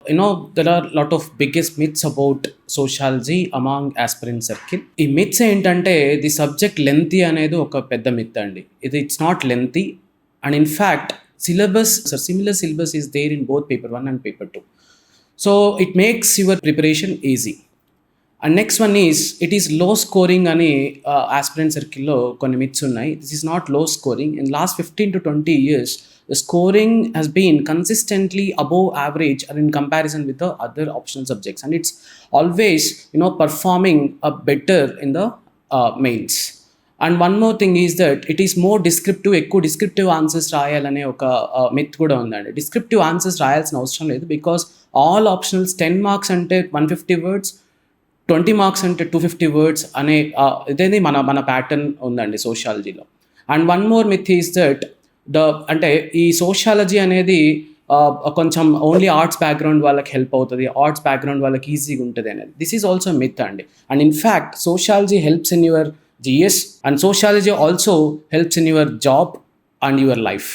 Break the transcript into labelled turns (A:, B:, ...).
A: There are a lot of biggest myths about sociology among aspirant circle. ఈ myths ఏంటంటే the subject lengthy అనేది ఒక పెద్ద myth అండి. It's not lengthy, and in fact syllabus similar syllabus is there in both paper 1 and paper 2. So it makes your preparation easy. And next one is it is low scoring అని aspirant సర్కిల్లో కొన్ని myths ఉన్నాయి. This is not low scoring. In last 15 to 20 years, the scoring has been consistently above average and in comparison with the other optional subjects, and it's always performing better in the mains. And one more thing is that it is more descriptive, ఎక్కువ descriptive answers రాయాలనే ఒక myth కూడా ఉందండి. Descriptive answers రాయాల్సిన అవసరం లేదు, because all optionals 10 marks అంటే 150 words, 20 marks అంటే 250 words అనే ఇదేది మన ప్యాటర్న్ ఉందండి సోషాలజీలో. And one more myth is that అంటే ఈ సోషాలజీ అనేది కొంచెం ఓన్లీ ఆర్ట్స్ బ్యాక్గ్రౌండ్ వాళ్ళకి హెల్ప్ అవుతుంది, ఆర్ట్స్ బ్యాక్గ్రౌండ్ వాళ్ళకి ఈజీగా ఉంటుంది అనేది. దిస్ ఈజ్ ఆల్సో మిత్ అండి. And in fact sociology helps in your GS, and sociology also helps in your job and your life.